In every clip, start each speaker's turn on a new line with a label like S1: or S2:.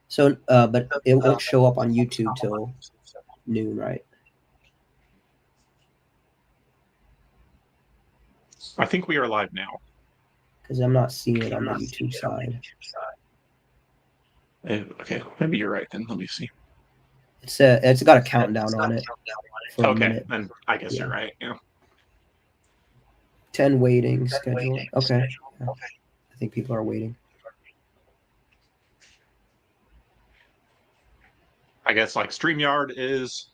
S1: So, but it won't show up on YouTube till noon, right?
S2: I think we are live now.
S1: Because I'm not seeing it on the YouTube side.
S2: Okay, maybe you're right then. Let me see.
S1: It's got a countdown on it for a minute.
S2: Then I guess you're right. Yeah.
S1: 10 waiting schedule. Okay. Yeah. I think people are waiting.
S2: I guess like StreamYard is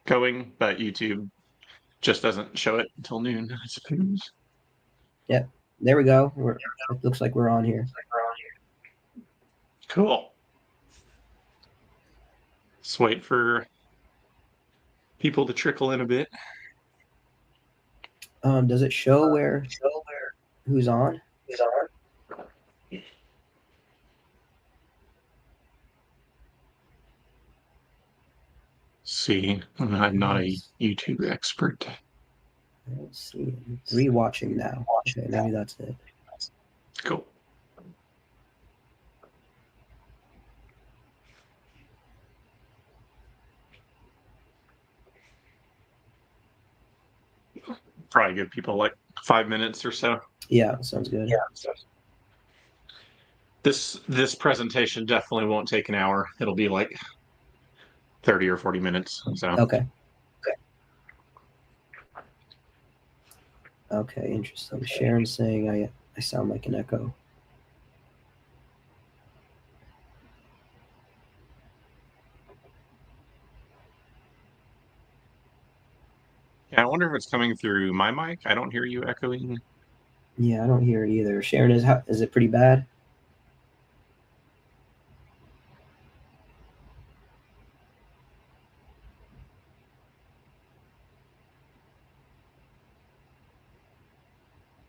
S2: going, but YouTube just doesn't show it until noon, I suppose.
S1: Yep. There we go. It looks like we're on here.
S2: Cool. Let's wait for people to trickle in a bit.
S1: Does it show who's on?
S2: See, I'm not a YouTube expert.
S1: Let's see. 3 watching now. Okay, maybe that's it.
S2: Cool. Probably give people like 5 minutes or so.
S1: Yeah, sounds good.
S2: This presentation definitely won't take an hour. It'll be like 30 or 40 minutes. So
S1: Okay. Okay, interesting. Sharon's saying I sound like an echo.
S2: Yeah, I wonder if it's coming through my mic. I don't hear you echoing.
S1: Yeah, I don't hear it either. Sharon, is it pretty bad?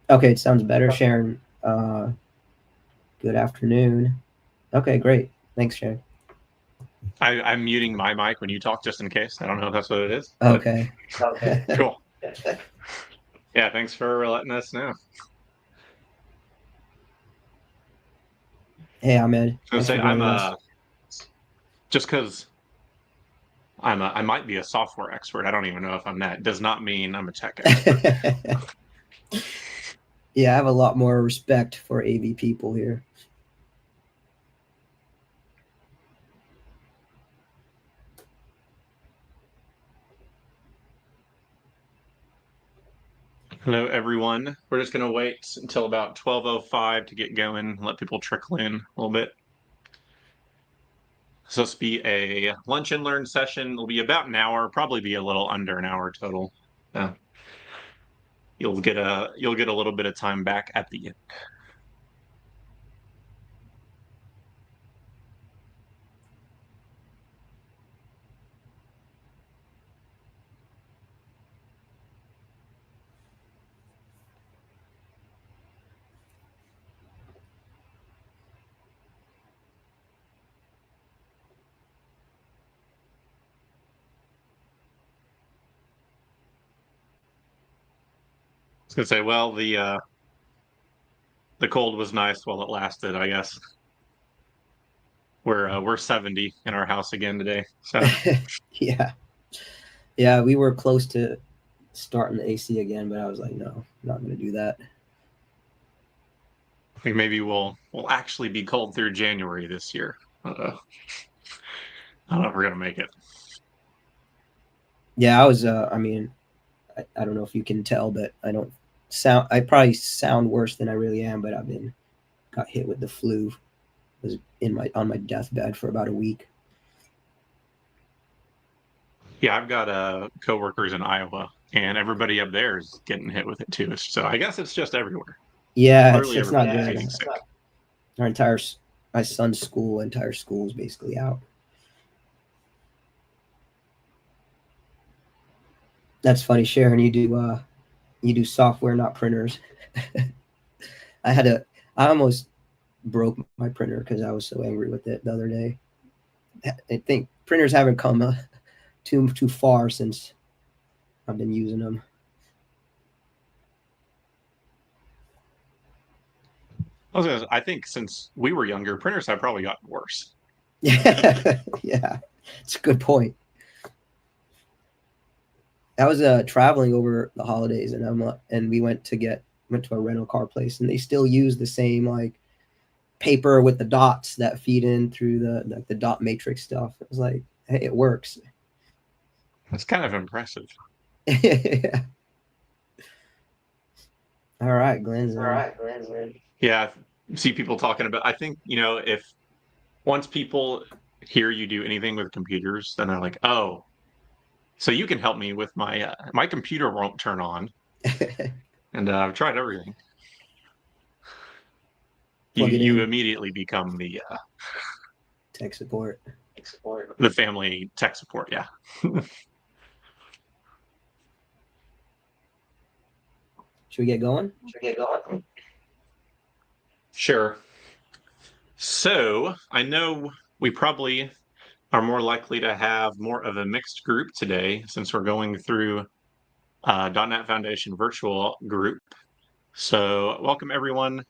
S1: Okay, it sounds better, Sharon. Good afternoon. Okay, great. Thanks, Sharon.
S2: I'm muting my mic when you talk just in case. I don't know if that's what it is.
S1: Okay.
S2: Cool. Yeah, thanks for letting us know.
S1: Hey, Ahmed.
S2: I was gonna say just because I might be a software expert. I don't even know if I'm that. Does not mean I'm a tech expert.
S1: Yeah, I have a lot more respect for AV people here.
S2: Hello, everyone. We're just going to wait until about 12:05 to get going, let people trickle in a little bit. So this will be a lunch and learn session. It'll be about an hour, probably be a little under an hour total. You'll get a little bit of time back at the end. I was gonna say, well, the cold was nice while it lasted, I guess. We're 70 in our house again today. So
S1: yeah, we were close to starting the AC again, but I was like, no, I'm not gonna do that.
S2: I think maybe we'll actually be cold through January this year. I don't know if we're gonna make it.
S1: Yeah, I was. I mean, I don't know if you can tell, but I probably sound worse than I really am, but got hit with the flu. Was on my deathbed for about a week.
S2: Yeah, I've got coworkers in Iowa, and everybody up there is getting hit with it too. So I guess it's just everywhere.
S1: Yeah,
S2: Clearly
S1: it's not good.
S2: getting sick.
S1: My son's entire school is basically out. That's funny, Sharon. You do software, not printers. I almost broke my printer because I was so angry with it the other day. I think printers haven't come too far since I've been using them.
S2: I think since we were younger, printers have probably gotten worse.
S1: Yeah, yeah, it's a good point. I was traveling over the holidays, and we went to a rental car place, and they still use the same like paper with the dots that feed in through the dot matrix stuff. It was like, hey, it works.
S2: That's kind of impressive.
S1: Yeah. All right, Glenn's in.
S2: Yeah, I see people talking about. I think if once people hear you do anything with computers, then they're like, oh, so you can help me with my computer won't turn on, and I've tried everything. You
S1: Plug it
S2: you
S1: in.
S2: immediately become
S1: Tech support.
S2: the family tech support. Yeah.
S1: Should we get going?
S2: Sure. So I know we probably are more likely to have more of a mixed group today since we're going through .NET Foundation virtual group. So welcome everyone.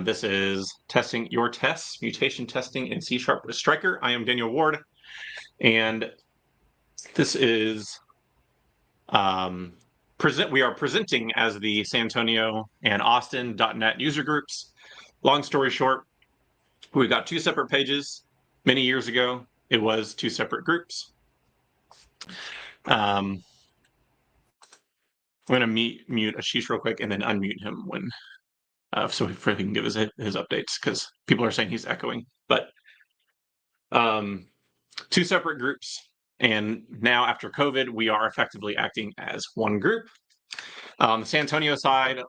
S2: This is testing your tests, mutation testing in C# with Stryker. I am Daniel Ward, and this is we are presenting as the San Antonio and Austin .NET user groups. Long story short, we got two separate pages. Many years ago, it was two separate groups. I'm going to mute Ashish real quick and then unmute him when so he can give his updates because people are saying he's echoing. But two separate groups, and now after COVID, we are effectively acting as one group. On the San Antonio side,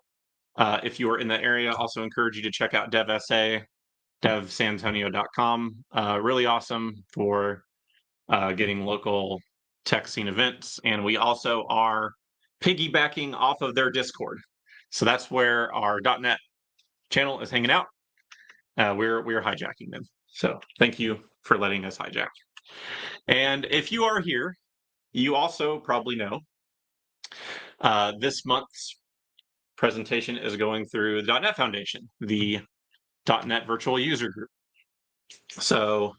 S2: if you are in that area, also encourage you to check out DevSA, devsanantonio.com. Really awesome for getting local tech scene events. And we also are piggybacking off of their Discord. So that's where our .NET channel is hanging out. We're hijacking them. So thank you for letting us hijack. And if you are here, you also probably know this month's presentation is going through the .NET Foundation, the .NET Virtual User Group. So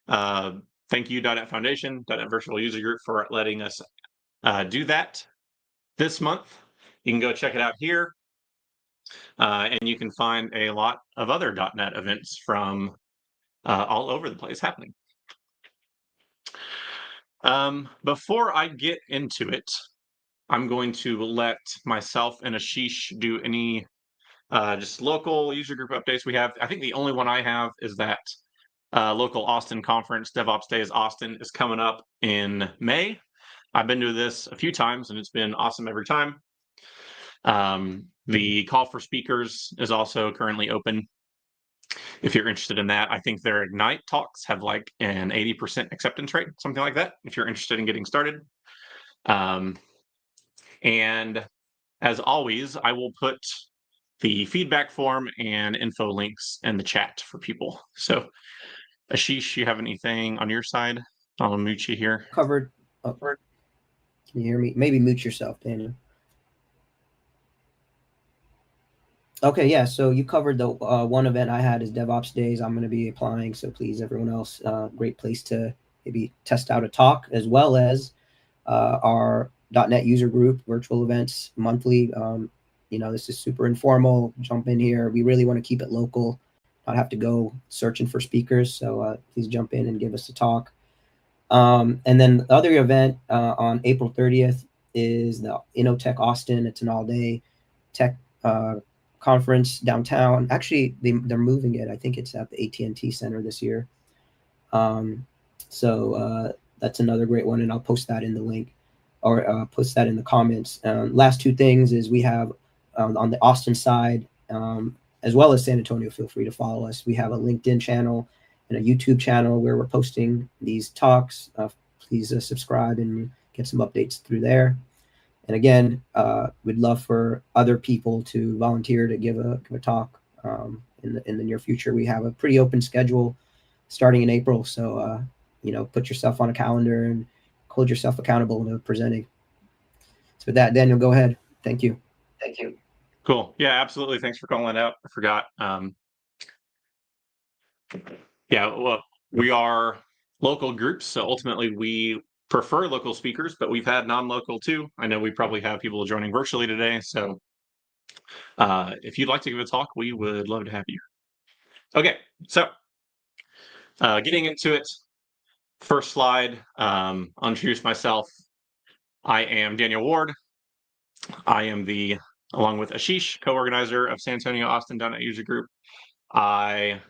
S2: thank you, .NET Foundation, .NET Virtual User Group, for letting us do that this month. You can go check it out here. And you can find a lot of other .NET events from all over the place happening. Before I get into it, I'm going to let myself and Ashish do any just local user group updates we have. I think the only one I have is that local Austin conference, DevOps Days Austin, is coming up in May. I've been to this a few times, and it's been awesome every time. The call for speakers is also currently open. If you're interested in that, I think their Ignite talks have like an 80% acceptance rate, something like that, if you're interested in getting started. And as always, I will put the feedback form and info links in the chat for people. So, Ashish, you have anything on your side? I'll mute you here.
S1: Covered. Oh, can you hear me? Maybe mute yourself, Daniel. Okay, yeah. So you covered the one event I had is DevOps Days. I'm going to be applying, so please, everyone else, great place to maybe test out a talk, as well as our .NET user group virtual events monthly. This is super informal. Jump in here. We really want to keep it local, not have to go searching for speakers. So please jump in and give us a talk. And then the other event on April 30th is the InnoTech Austin. It's an all-day tech conference downtown. Actually, they're moving it. I think it's at the AT&T Center this year. So that's another great one, and I'll post that in the link or post that in the comments. Last two things is we have on the Austin side, as well as San Antonio, feel free to follow us. We have a LinkedIn channel and a YouTube channel where we're posting these talks. Please subscribe and get some updates through there. And again, we'd love for other people to volunteer to give a talk in the near future. We have a pretty open schedule starting in April, so put yourself on a calendar and hold yourself accountable to presenting. So with that, Daniel, go ahead. Thank you.
S2: Cool. Yeah, absolutely. Thanks for calling that out. I forgot. Yeah, well, we are local groups, so ultimately we prefer local speakers, but we've had non-local too. I know we probably have people joining virtually today, so if you'd like to give a talk, we would love to have you. Okay, so getting into it, first slide, I'll introduce myself. I am Daniel Ward. I am along with Ashish, co-organizer of San Antonio Austin .NET User Group. I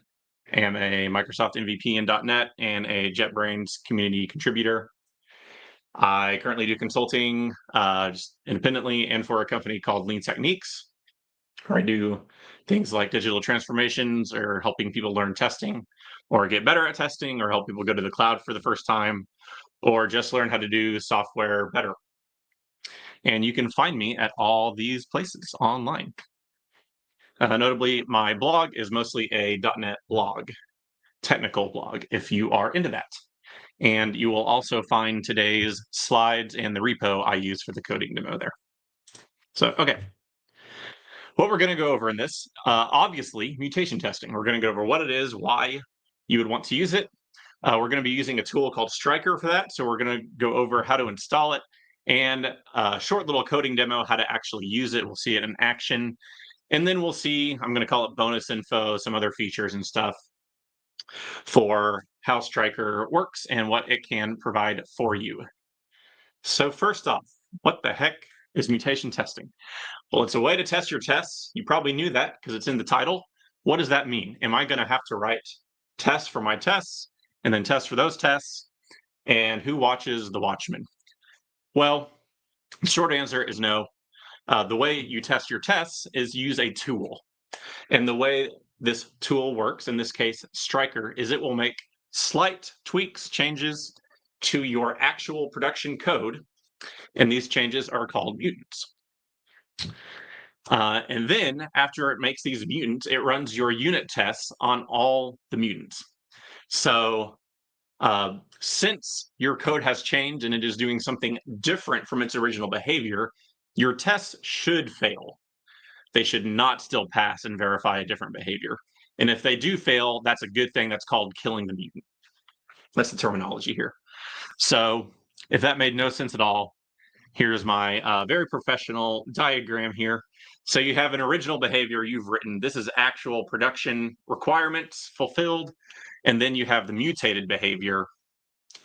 S2: am a Microsoft MVP in .NET and a JetBrains community contributor. I currently do consulting just independently and for a company called Lean Techniques, where I do things like digital transformations or helping people learn testing or get better at testing or help people go to the cloud for the first time or just learn how to do software better. And you can find me at all these places online. Notably, my blog is mostly a .NET blog, technical blog, if you are into that. And you will also find today's slides and the repo I use for the coding demo there. So, okay. What we're going to go over in this, obviously, mutation testing. We're going to go over what it is, why you would want to use it. We're going to be using a tool called Stryker for that. So we're going to go over how to install it and a short little coding demo, how to actually use it. We'll see it in action. And then we'll see, I'm going to call it bonus info, some other features and stuff for how Stryker works and what it can provide for you. So first off, what the heck is mutation testing? Well, it's a way to test your tests. You probably knew that because it's in the title. What does that mean? Am I going to have to write tests for my tests and then tests for those tests? And who watches the Watchmen? Well, the short answer is no. The way you test your tests is use a tool. And the way this tool works, in this case, Stryker, is it will make slight tweaks, changes to your actual production code. And these changes are called mutants. And then after it makes these mutants, it runs your unit tests on all the mutants. So since your code has changed and it is doing something different from its original behavior, your tests should fail. They should not still pass and verify a different behavior. And if they do fail, that's a good thing. That's called killing the mutant. That's the terminology here. So if that made no sense at all, here's my very professional diagram here. So you have an original behavior you've written. This is actual production requirements fulfilled. And then you have the mutated behavior,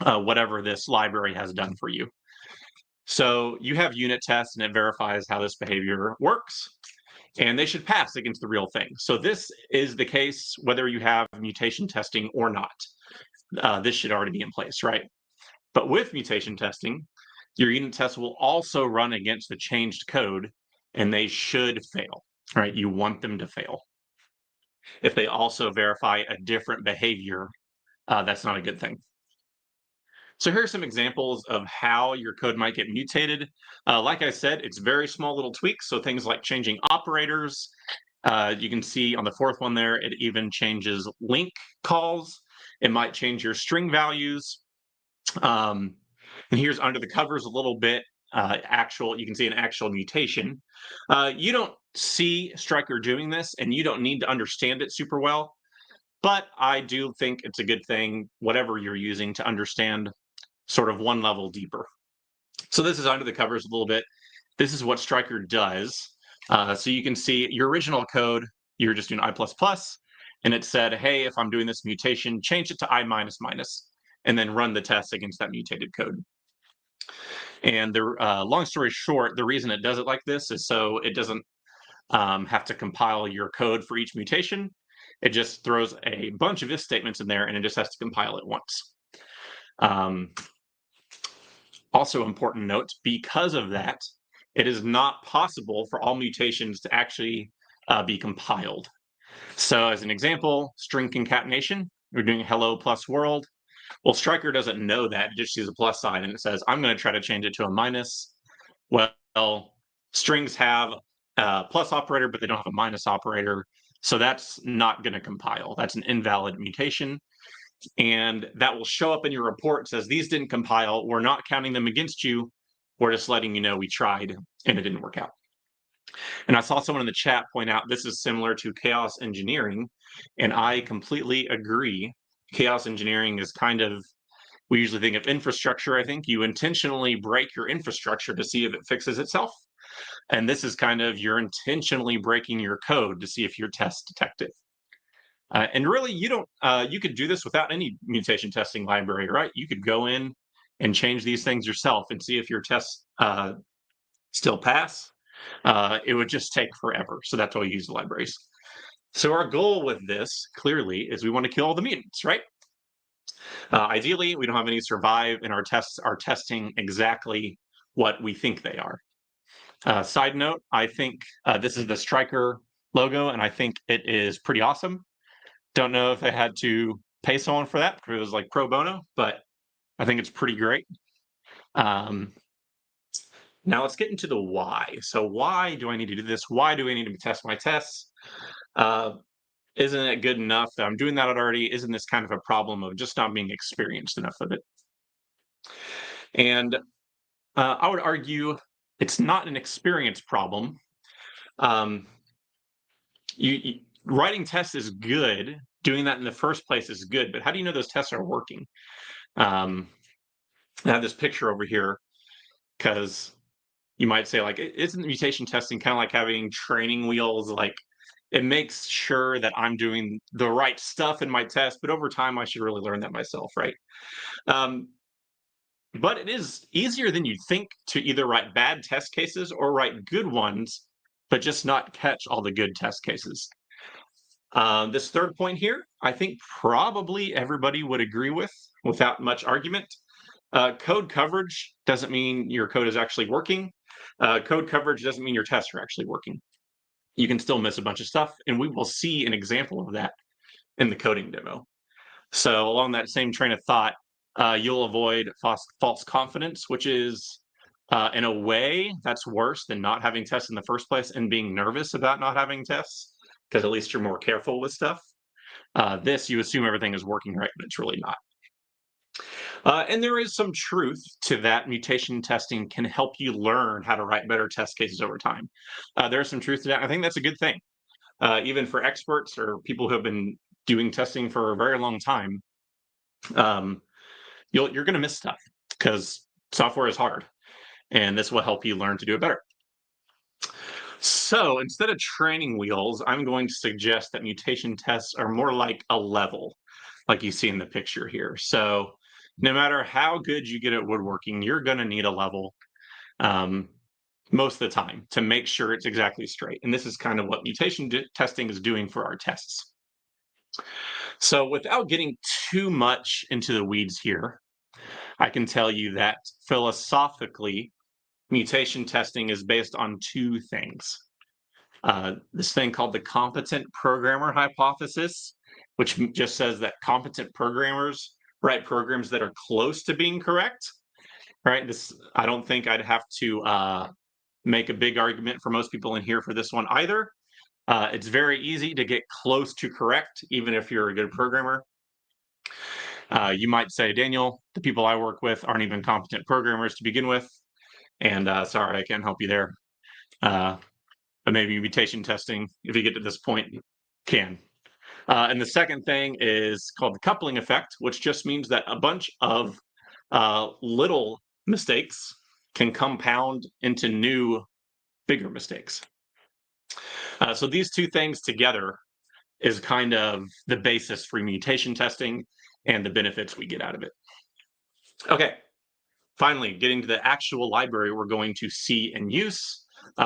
S2: whatever this library has done for you. So you have unit tests and it verifies how this behavior works. And they should pass against the real thing. So this is the case whether you have mutation testing or not. This should already be in place, right? But with mutation testing, your unit tests will also run against the changed code and they should fail, right? You want them to fail. If they also verify a different behavior, that's not a good thing. So here are some examples of how your code might get mutated. Like I said, it's very small little tweaks. So things like changing operators. You can see on the fourth one there, it even changes link calls. It might change your string values. And here's under the covers a little bit. You can see an actual mutation. You don't see Stryker doing this, and you don't need to understand it super well. But I do think it's a good thing, whatever you're using, to understand sort of one level deeper. So this is under the covers a little bit. This is what Stryker does. So you can see your original code, you're just doing I++, and it said, hey, if I'm doing this mutation, change it to I-, and then run the test against that mutated code. And the long story short, the reason it does it like this is so it doesn't have to compile your code for each mutation. It just throws a bunch of if statements in there, and it just has to compile it once. Also important note, because of that, it is not possible for all mutations to actually be compiled. So as an example, string concatenation, we're doing hello plus world. Well, Stryker doesn't know that. It just sees a plus sign and it says, I'm going to try to change it to a minus. Well, strings have a plus operator, but they don't have a minus operator. So that's not going to compile. That's an invalid mutation. And that will show up in your report. It says, these didn't compile. We're not counting them against you. We're just letting you know we tried and it didn't work out. And I saw someone in the chat point out this is similar to chaos engineering, and I completely agree. Chaos engineering is kind of, we usually think of infrastructure. I think you intentionally break your infrastructure to see if it fixes itself. And this is kind of you're intentionally breaking your code to see if your test detective. And really, you don't. You could do this without any mutation testing library, right? You could go in and change these things yourself and see if your tests still pass. It would just take forever. So that's why we use the libraries. So our goal with this clearly is we want to kill all the mutants, right? Ideally, we don't have any survive, and our tests are testing exactly what we think they are. Side note, I think this is the Stryker logo, and I think it is pretty awesome. Don't know if they had to pay someone for that because it was like pro bono, but I think it's pretty great. Now let's get into the why. So why do I need to do this? Why do I need to test my tests? Isn't it good enough that I'm doing that already? Isn't this kind of a problem of just not being experienced enough of it? And I would argue it's not an experience problem. Um, writing tests is good. Doing that in the first place is good, but how do you know those tests are working? I have this picture over here because you might say, like, isn't mutation testing kind of like having training wheels? Like, it makes sure that I'm doing the right stuff in my test, but over time, I should really learn that myself, right? Um, but it is easier than you think to either write bad test cases or write good ones, but just not catch all the good test cases. This third point here, I think probably everybody would agree with without much argument. Code coverage doesn't mean your code is actually working. Code coverage doesn't mean your tests are actually working. You can still miss a bunch of stuff, and we will see an example of that in the coding demo. So along that same train of thought, you'll avoid false confidence, which is, in a way, that's worse than not having tests in the first place and being nervous about not having tests, because at least you're more careful with stuff. This, you assume everything is working right, but it's really not. And there is some truth to that. Mutation testing can help you learn how to write better test cases over time. There's some truth to that. I think that's a good thing. Even for experts or people who have been doing testing for a very long time, um, you're going to miss stuff because software is hard, and this will help you learn to do it better. So instead of training wheels, I'm going to suggest that mutation tests are more like a level, like you see in the picture here. So no matter how good you get at woodworking, you're going to need a level most of the time to make sure it's exactly straight. And this is kind of what mutation testing is doing for our tests. So without getting too much into the weeds here, I can tell you that philosophically, mutation testing is based on two things. This thing called the competent programmer hypothesis, which just says that competent programmers write programs that are close to being correct. Right? This, I don't think I'd have to make a big argument for most people in here for this one either. It's very easy to get close to correct, even if you're a good programmer. You might say, Daniel, the people I work with aren't even competent programmers to begin with. And sorry, I can't help you there. But maybe mutation testing, if you get to this point, can. And the second thing is called the coupling effect, which just means that a bunch of little mistakes can compound into new, bigger mistakes. So these two things together is kind of the basis for mutation testing and the benefits we get out of it. Okay, finally, getting to the actual library we're going to see and use.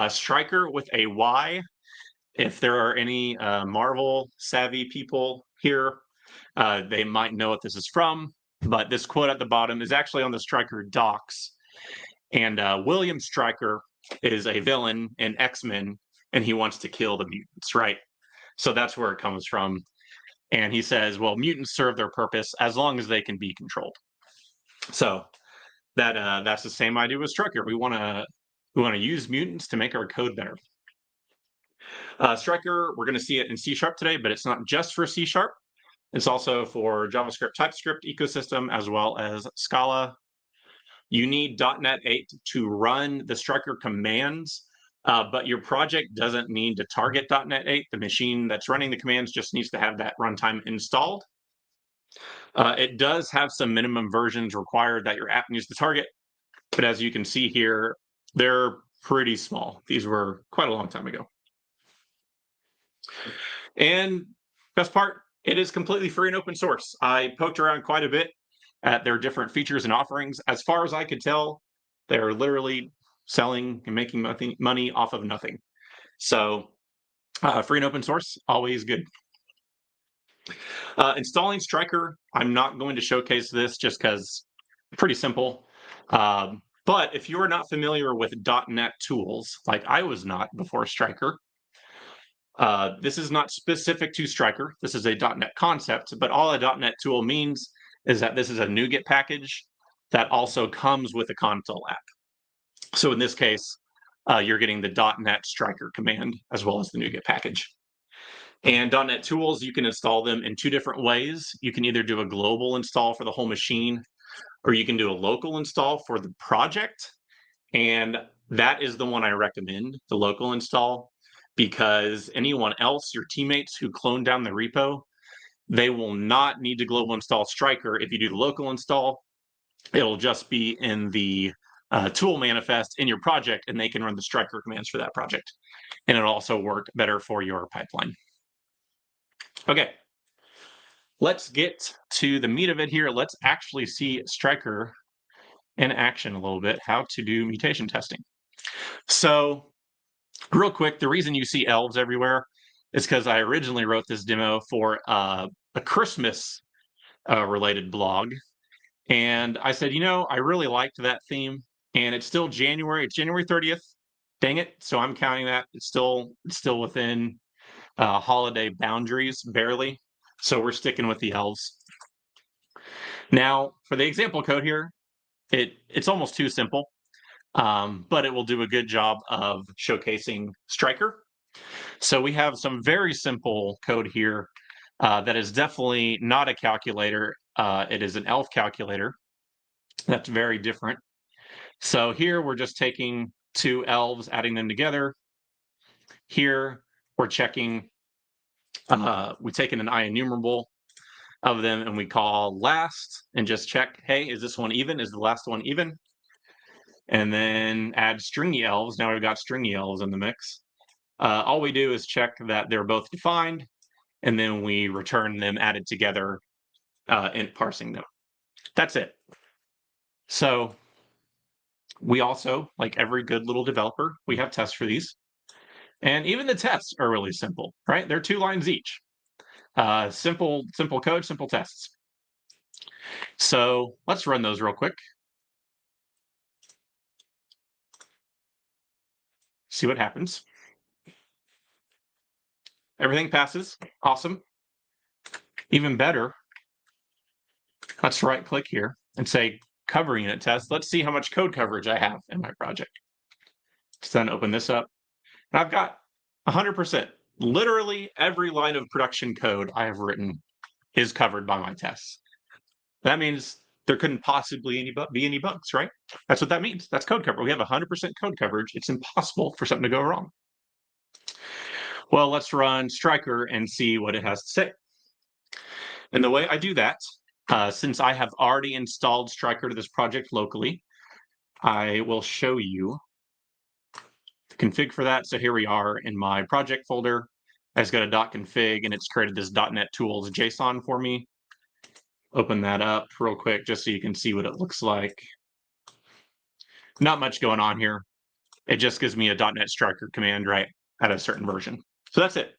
S2: Stryker with a Y. If there are any Marvel savvy people here, they might know what this is from, but this quote at the bottom is actually on the Stryker docs. And William Stryker is a villain in X-Men, and he wants to kill the mutants, right? So that's where it comes from. And he says, well, mutants serve their purpose as long as they can be controlled. So that's the same idea with Stryker. We want to use mutants to make our code better. Stryker, we're going to see it in C# today, but it's not just for C#. It's also for JavaScript, TypeScript ecosystem, as well as Scala. You need .NET 8 to run the Stryker commands but your project doesn't need to target .NET 8. The machine that's running the commands just needs to have that runtime installed. It does have some minimum versions required that your app needs to target, but as you can see here, they're pretty small. These were quite a long time ago. And best part, it is completely free and open source. I poked around quite a bit at their different features and offerings. As far as I could tell, they're literally selling and making money off of nothing. So free and open source, always good. Installing Stryker, I'm not going to showcase this just because it's pretty simple. But if you are not familiar with .NET tools, like I was not before Stryker, this is not specific to Stryker. This is a .NET concept, but all a .NET tool means is that this is a NuGet package that also comes with a console app. So in this case, you're getting the .NET Stryker command as well as the NuGet package. And .NET tools, you can install them in two different ways. You can either do a global install for the whole machine, or you can do a local install for the project. And that is the one I recommend, the local install, because anyone else, your teammates who clone down the repo, they will not need to global install Stryker. If you do the local install, it'll just be in the tool manifest in your project, and they can run the Stryker commands for that project. And it'll also work better for your pipeline. Okay, let's get to the meat of it here. Let's actually see Stryker in action a little bit, how to do mutation testing. So real quick, the reason you see elves everywhere is because I originally wrote this demo for a Christmas related blog. And I said, I really liked that theme, and it's still January. It's January 30th. Dang it. So I'm counting that. It's still within holiday boundaries, barely. So we're sticking with the elves. Now, for the example code here, it's almost too simple, but it will do a good job of showcasing Stryker. So we have some very simple code here that is definitely not a calculator. It is an ELF calculator. That's very different. So here we're just taking two elves, adding them together. Here we're checking, we've taken an IEnumerable of them and we call last and just check, hey, is this one even? Is the last one even? And then add stringy elves. Now we've got stringy elves in the mix. All we do is check that they're both defined, and then we return them added together and parsing them. That's it. So we also, like every good little developer, we have tests for these. And even the tests are really simple, right? They're 2 lines each. Simple code, simple tests. So let's run those real quick. See what happens. Everything passes. Awesome. Even better, let's right click here and say cover unit test. Let's see how much code coverage I have in my project. So then open this up. And I've got 100%. Literally every line of production code I have written is covered by my tests. That means there couldn't possibly be any bugs, right? That's what that means. That's code coverage. We have 100% code coverage. It's impossible for something to go wrong. Well, let's run Stryker and see what it has to say. And the way I do that, since I have already installed Stryker to this project locally, I will show you the config for that. So here we are in my project folder. I just got a .config and it's created this .NET Tools JSON for me. Open that up real quick just so you can see what it looks like. Not much going on here. It just gives me a .NET Stryker command right at a certain version. So that's it.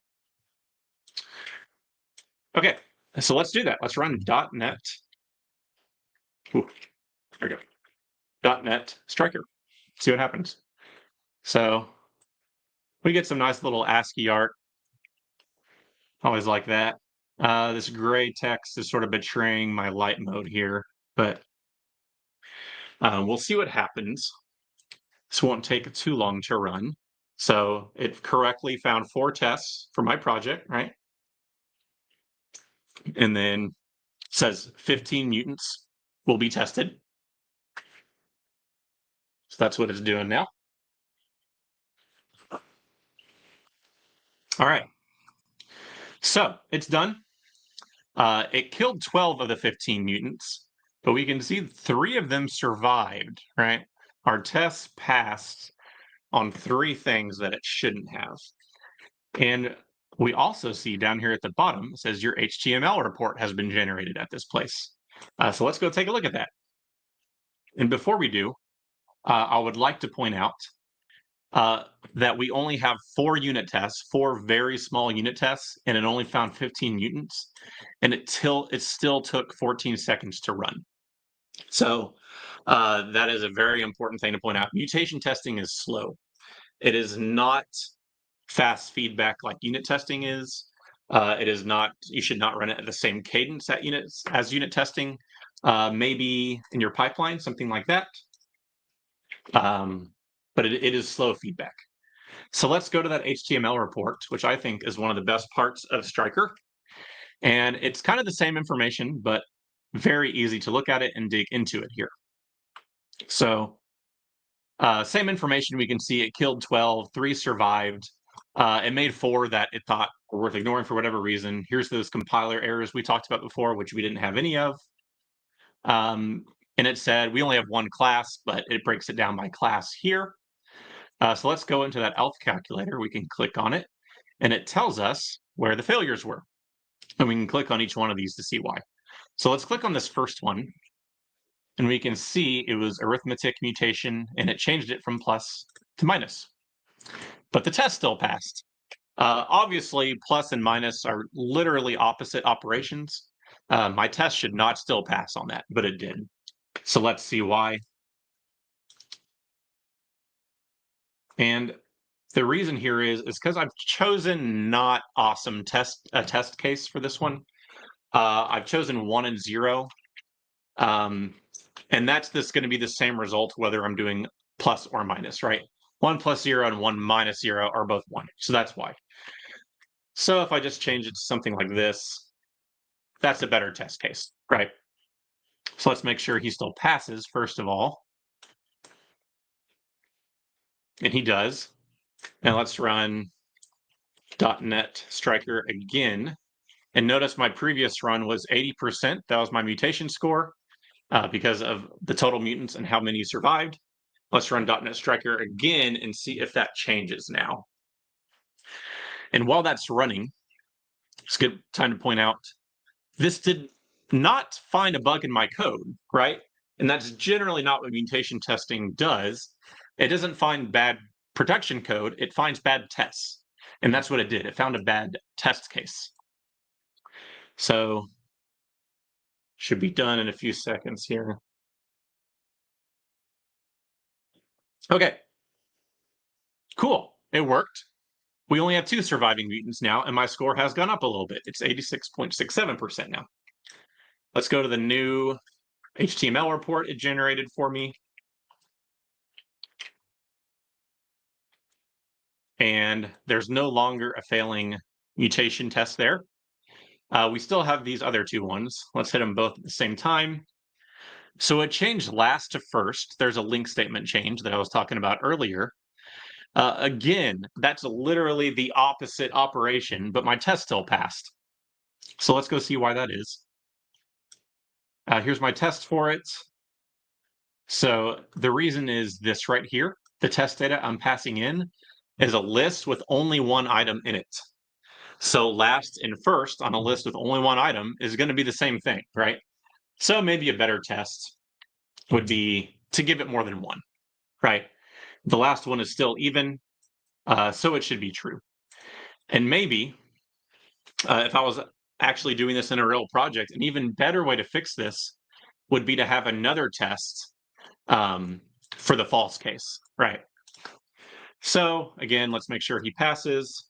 S2: Okay, so let's do that. Let's run .NET. Ooh, there we go. .NET Stryker. See what happens. So we get some nice little ASCII art. Always like that. This gray text is sort of betraying my light mode here, but we'll see what happens. This won't take too long to run. So it correctly found 4 tests for my project, right? And then says 15 mutants will be tested. So that's what it's doing now. All right. So it's done. It killed 12 of the 15 mutants, but we can see 3 of them survived, right? Our tests passed on 3 things that it shouldn't have. And we also see down here at the bottom, it says your HTML report has been generated at this place. So let's go take a look at that. And before we do, I would like to point out that we only have 4 unit tests, 4 very small unit tests, and it only found 15 mutants, and it still took 14 seconds to run. So that is a very important thing to point out. Mutation testing is slow. It is not fast feedback like unit testing is. It is not. You should not run it at the same cadence as unit testing. Maybe in your pipeline, something like that. But it is slow feedback. So let's go to that HTML report, which I think is one of the best parts of Stryker. And it's kind of the same information, but very easy to look at it and dig into it here. So same information, we can see it killed 12, 3 survived. It made 4 that it thought were worth ignoring for whatever reason. Here's those compiler errors we talked about before, which we didn't have any of. And it said we only have 1 class, but it breaks it down by class here. So let's go into that ELF calculator. We can click on it, and it tells us where the failures were. And we can click on each one of these to see why. So let's click on this first one, and we can see it was arithmetic mutation, and it changed it from plus to minus. But the test still passed. Obviously, plus and minus are literally opposite operations. My test should not still pass on that, but it did. So let's see why. And the reason here is because I've chosen not awesome test case for this one. I've chosen 1 and 0. And that's going to be the same result whether I'm doing plus or minus, right? 1 plus 0 and 1 minus 0 are both 1. So that's why. So if I just change it to something like this, that's a better test case, right? So let's make sure he still passes, first of all. And he does. And let's run .NET Stryker again. And notice my previous run was 80%. That was my mutation score because of the total mutants and how many survived. Let's run .NET Stryker again and see if that changes now. And while that's running, it's a good time to point out, this did not find a bug in my code, right? And that's generally not what mutation testing does. It doesn't find bad production code, it finds bad tests. And that's what it did. It found a bad test case. So should be done in a few seconds here. Okay, cool, it worked. We only have 2 surviving mutants now, and my score has gone up a little bit. It's 86.67% now. Let's go to the new HTML report it generated for me. And there's no longer a failing mutation test there. We still have these other 2 ones. Let's hit them both at the same time. So it changed last to first. There's a link statement change that I was talking about earlier. Again, that's literally the opposite operation, but my test still passed. So let's go see why that is. Here's my test for it. So the reason is this right here. The test data I'm passing in is a list with only 1 item in it. So last and first on a list with only 1 item is going to be the same thing, right? So maybe a better test would be to give it more than 1, right? The last one is still even, so it should be true. And maybe if I was actually doing this in a real project, an even better way to fix this would be to have another test for the false case, right? So again, let's make sure he passes.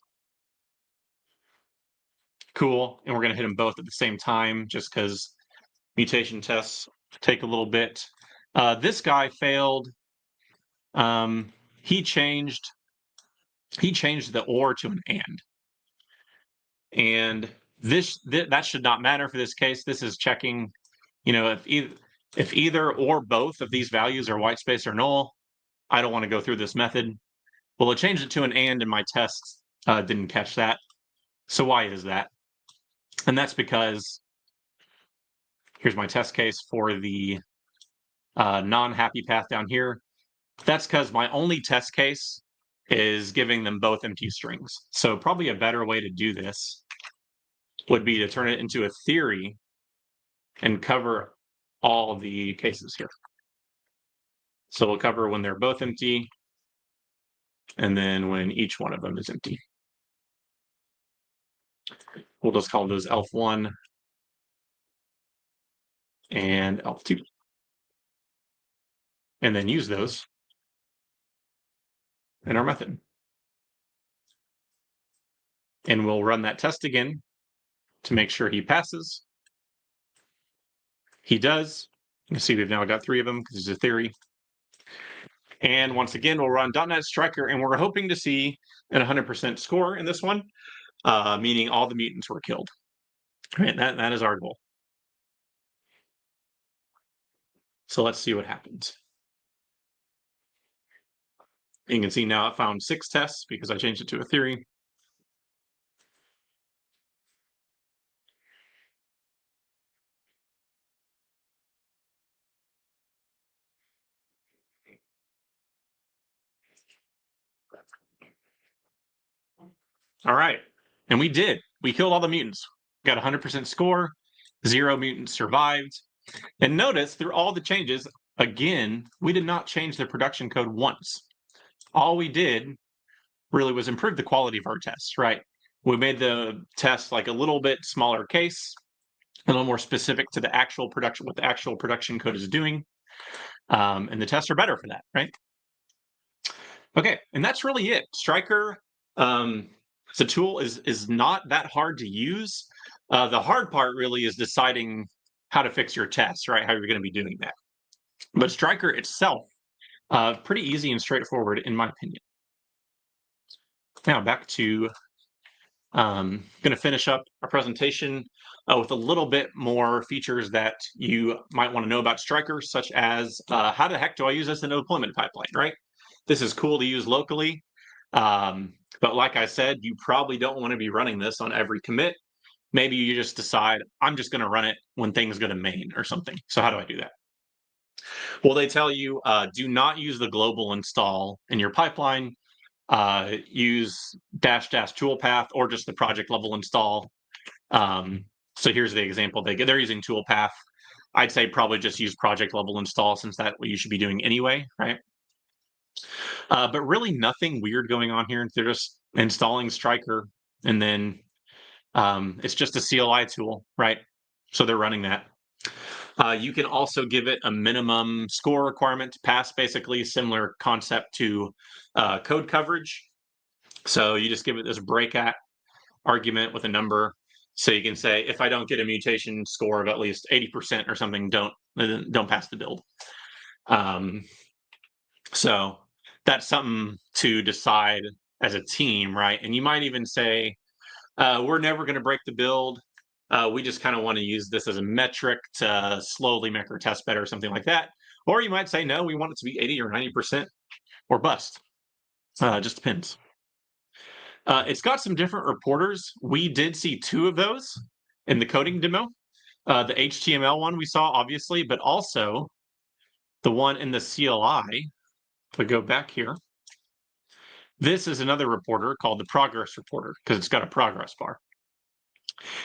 S2: Cool, and we're going to hit them both at the same time just because mutation tests take a little bit. This guy failed. He changed the or to an and that should not matter for this case. This is checking, if either or both of these values are white space or null. I don't want to go through this method. Well, it changed it to an and in my test Didn't catch that. So why is that? And that's because here's my test case for the non-happy path down here. That's because my only test case is giving them both empty strings. So probably a better way to do this would be to turn it into a theory and cover all the cases here. So we'll cover when they're both empty, and then when each one of them is empty. We'll just call those ELF1 and ELF2. And then use those in our method. And we'll run that test again to make sure he passes. He does. You can see we've now got 3 of them because it's a theory. And once again, we'll run .NET Stryker, and we're hoping to see an 100% score in this one, meaning all the mutants were killed. Right, that is our goal. So let's see what happens. You can see now it found 6 tests because I changed it to a theory. All right, and we did. We killed all the mutants. Got a 100% score. 0 mutants survived. And notice through all the changes, again, we did not change the production code once. All we did really was improve the quality of our tests, right? We made the test like a little bit smaller case, a little more specific to the actual production, what the actual production code is doing. And the tests are better for that, right? Okay, and that's really it. Stryker, as a tool, is not that hard to use. The hard part really is deciding how to fix your tests, right? How you're going to be doing that. But Stryker itself, pretty easy and straightforward, in my opinion. Now back to going to finish up our presentation with a little bit more features that you might want to know about Stryker, such as how the heck do I use this in a deployment pipeline, right? This is cool to use locally, but like I said, you probably don't want to be running this on every commit. Maybe you just decide, I'm just going to run it when things go to main or something. So how do I do that? Well, they tell you do not use the global install in your pipeline. Use dash toolpath or just the project level install. So here's the example they're using toolpath. I'd say probably just use project level install since that's what you should be doing anyway, right? But really nothing weird going on here. They're just installing Stryker, and then it's just a CLI tool, right? So they're running that. You can also give it a minimum score requirement to pass, basically similar concept to code coverage. So you just give it this break at argument with a number. So you can say, if I don't get a mutation score of at least 80% or something, don't pass the build. So that's something to decide as a team, right? And you might even say, we're never going to break the build. We just kind of want to use this as a metric to slowly make our test better or something like that. Or you might say, no, we want it to be 80 or 90% or bust. Just depends. It's got some different reporters. We did see 2 of those in the coding demo. The HTML one we saw, obviously, but also the one in the CLI. If we go back here, this is another reporter called the progress reporter because it's got a progress bar.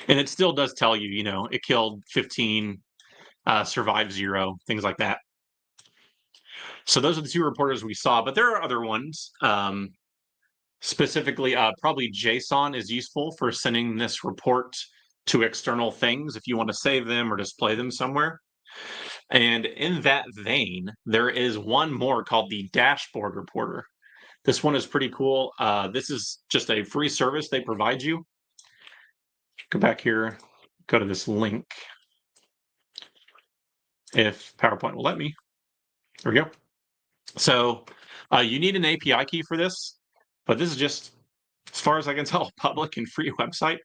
S2: And it still does tell you, it killed 15, survived 0, things like that. So those are the 2 reporters we saw, but there are other ones. Specifically, probably JSON is useful for sending this report to external things if you want to save them or display them somewhere. And in that vein, there is one more called the dashboard reporter. This one is pretty cool. This is just a free service they provide you. Go back here, go to this link. If PowerPoint will let me. There we go. So you need an API key for this, but this is just, as far as I can tell, a public and free website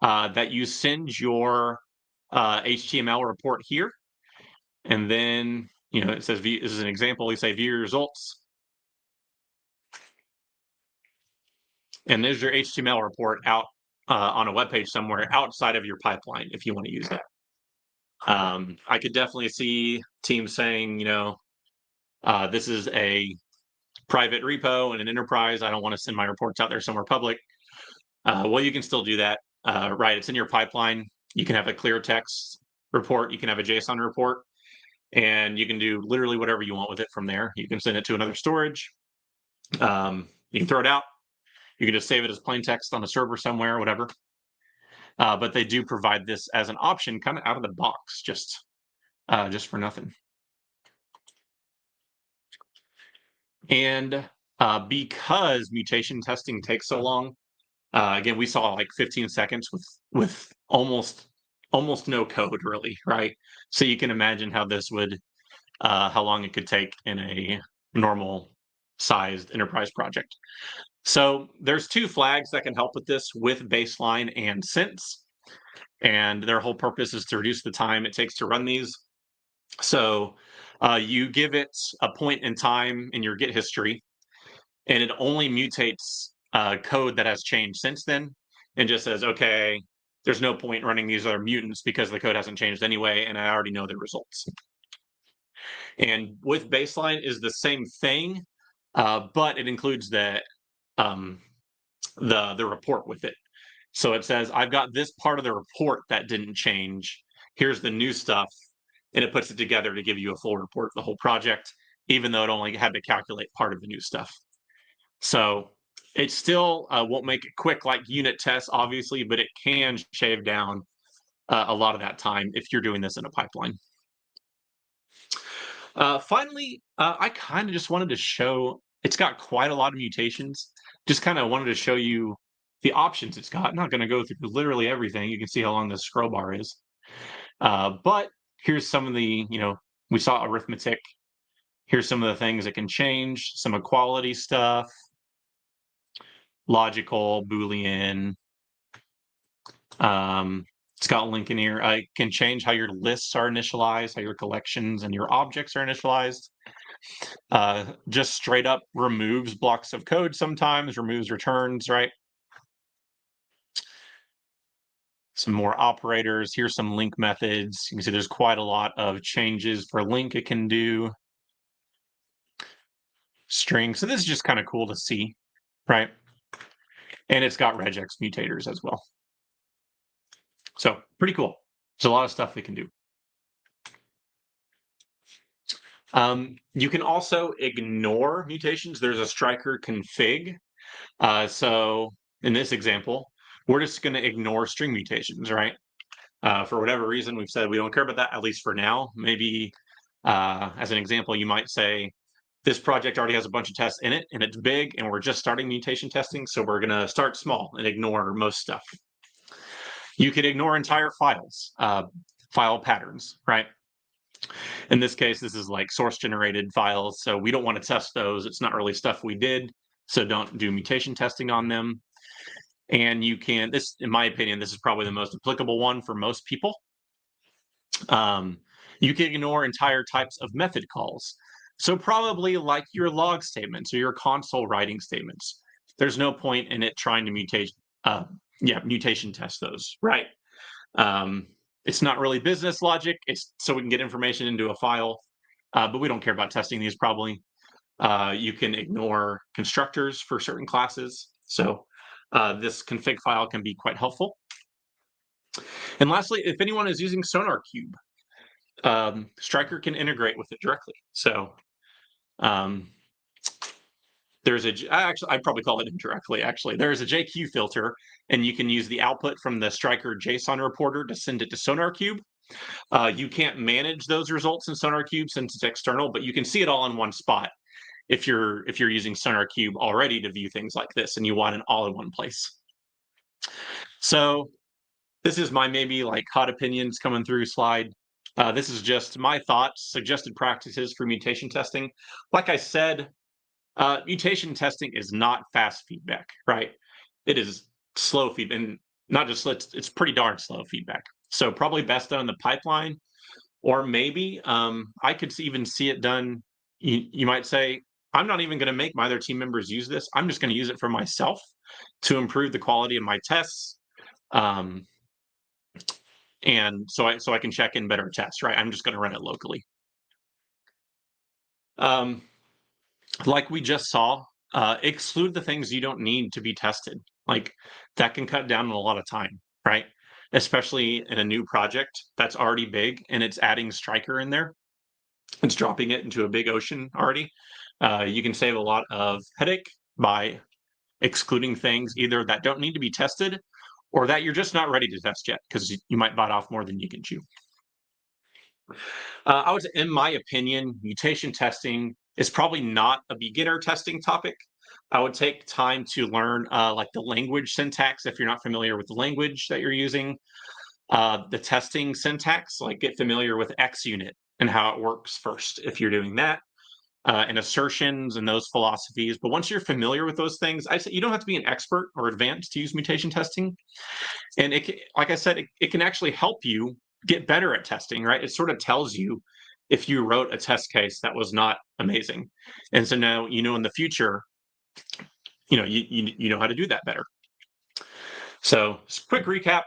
S2: that you send your HTML report here. And then, it says, this is an example, we say view your results. And there's your HTML report out on a web page somewhere outside of your pipeline if you want to use that. I could definitely see teams saying, this is a private repo and an enterprise. I don't want to send my reports out there somewhere public. Well, you can still do that, right? It's in your pipeline. You can have a clear text report. You can have a JSON report, and you can do literally whatever you want with it from there. You can send it to another storage. You can throw it out. You can just save it as plain text on a server somewhere, whatever. But they do provide this as an option, kind of out of the box, just for nothing. And because mutation testing takes so long, again, we saw like 15 seconds with almost no code, really, right? So you can imagine how this would, how long it could take in a normal sized enterprise project. So there's two flags that can help with this with baseline and since, and their whole purpose is to reduce the time it takes to run these. So you give it a point in time in your Git history, and it only mutates code that has changed since then, and just says, okay, there's no point running these other mutants because the code hasn't changed anyway, and I already know the results. And with baseline is the same thing, but it includes the report with it. So it says, I've got this part of the report that didn't change. Here's the new stuff. And it puts it together to give you a full report of the whole project, even though it only had to calculate part of the new stuff. So it still won't make it quick like unit tests, obviously, but it can shave down a lot of that time if you're doing this in a pipeline. Finally, I kind of just wanted to show, it's got quite a lot of mutations. Just kind of wanted to show you the options it's got. I'm not going to go through literally everything. You can see how long this scroll bar is. But here's some of the, we saw arithmetic. Here's some of the things it can change, some equality stuff, logical, Boolean. It's got link in here. I can change how your lists are initialized, how your collections and your objects are initialized. Just straight up removes blocks of code sometimes, removes returns, right? Some more operators. Here's some link methods. You can see there's quite a lot of changes for link it can do. String. So this is just kind of cool to see, right? And it's got regex mutators as well. So pretty cool. There's a lot of stuff it can do. You can also ignore mutations. There's a Stryker config. So in this example, we're just going to ignore string mutations, right? For whatever reason, we've said we don't care about that, at least for now. Maybe as an example, you might say, this project already has a bunch of tests in it, and it's big, and we're just starting mutation testing, so we're going to start small and ignore most stuff. You can ignore entire files, file patterns, right? In this case, this is like source-generated files, so we don't want to test those. It's not really stuff we did, so don't do mutation testing on them. And you can, this, in my opinion, this is probably the most applicable one for most people. You can ignore entire types of method calls. So probably like your log statements or your console writing statements. There's no point in it trying to mutation test those, right? It's not really business logic. It's so we can get information into a file, but we don't care about testing these probably. You can ignore constructors for certain classes. So this config file can be quite helpful. And lastly, if anyone is using SonarQube, Stryker can integrate with it directly. So there's I'd probably call it indirectly, actually. There's a JQ filter, and you can use the output from the Stryker JSON reporter to send it to SonarQube. You can't manage those results in SonarQube since it's external, but you can see it all in one spot if you're using SonarQube already to view things like this and you want it all in one place. So this is my maybe like hot opinions coming through slide. This is just my thoughts, suggested practices for mutation testing. Like I said, mutation testing is not fast feedback, right? It is slow feedback, and not just it's pretty darn slow feedback. So probably best done in the pipeline, or maybe I could even see it done. You might say, I'm not even going to make my other team members use this. I'm just going to use it for myself to improve the quality of my tests. Um, and so I can check in better tests, right? I'm just going to run it locally. Like we just saw, exclude the things you don't need to be tested. Like that can cut down on a lot of time, right? Especially in a new project that's already big and it's adding Stryker in there. It's dropping it into a big ocean already. You can save a lot of headache by excluding things either that don't need to be tested or that you're just not ready to test yet because you might bite off more than you can chew. I would say, in my opinion, mutation testing is probably not a beginner testing topic. I would take time to learn like the language syntax if you're not familiar with the language that you're using. The testing syntax, like get familiar with XUnit and how it works first if you're doing that. And assertions and those philosophies. But once you're familiar with those things, I say you don't have to be an expert or advanced to use mutation testing. And like I said, it can actually help you get better at testing, right? It sort of tells you if you wrote a test case that was not amazing. And so now, in the future, you know how to do that better. So quick recap.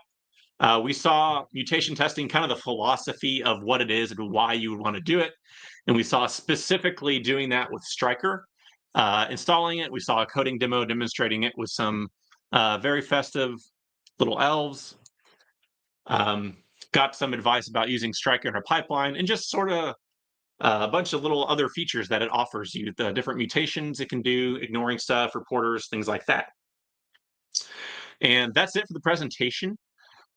S2: We saw mutation testing, kind of the philosophy of what it is and why you would want to do it. And we saw specifically doing that with Stryker, installing it. We saw a coding demo demonstrating it with some very festive little elves. Got some advice about using Stryker in a pipeline and just sort of a bunch of little other features that it offers you, the different mutations it can do, ignoring stuff, reporters, things like that. And that's it for the presentation.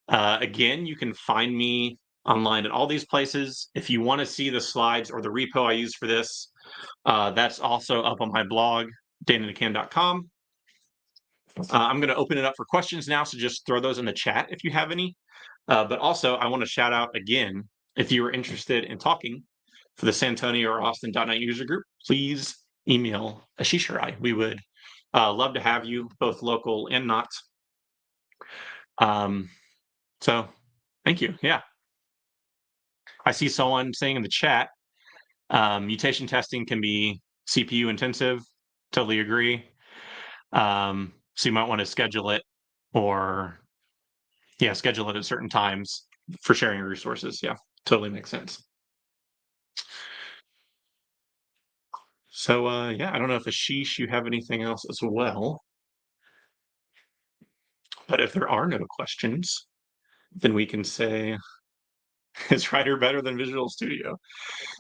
S2: Again, you can find me online at all these places. If you want to see the slides or the repo I use for this, that's also up on my blog, daninacan.com. I'm going to open it up for questions now, so just throw those in the chat if you have any. But also, I want to shout out again, if you are interested in talking for the San Antonio or Austin.NET user group, please email Ashish or I. We would love to have you, both local and not. So thank you. Yeah. I see someone saying in the chat, mutation testing can be CPU intensive. Totally agree. So you might want to schedule it or schedule it at certain times for sharing resources. Yeah, totally makes sense. So I don't know if Ashish, you have anything else as well. But if there are no questions, then we can say, is Writer better than Visual Studio?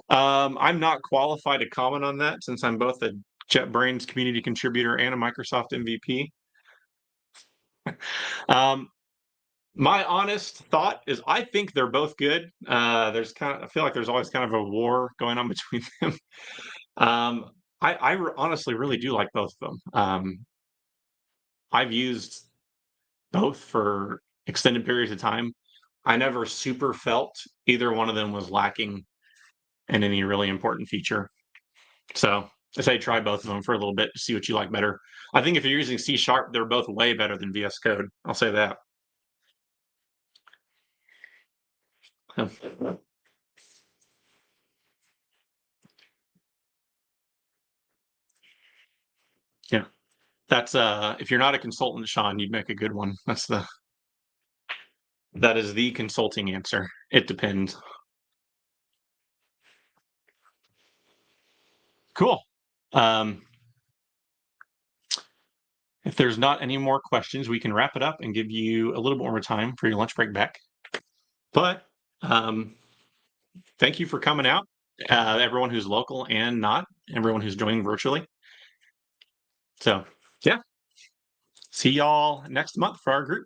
S2: I'm not qualified to comment on that since I'm both a JetBrains community contributor and a Microsoft MVP. My honest thought is I think they're both good. I feel like there's always kind of a war going on between them. I honestly really do like both of them. I've used both for extended periods of time. I never super felt either one of them was lacking in any really important feature. So I say try both of them for a little bit to see what you like better. I think if you're using C#, they're both way better than VS Code. I'll say that. Yeah. That's if you're not a consultant, Sean, you'd make a good one. That is the consulting answer. It depends. Cool. If there's not any more questions, we can wrap it up and give you a little bit more time for your lunch break back. But thank you for coming out, everyone who's local and not, everyone who's joining virtually. So, yeah. See y'all next month for our group.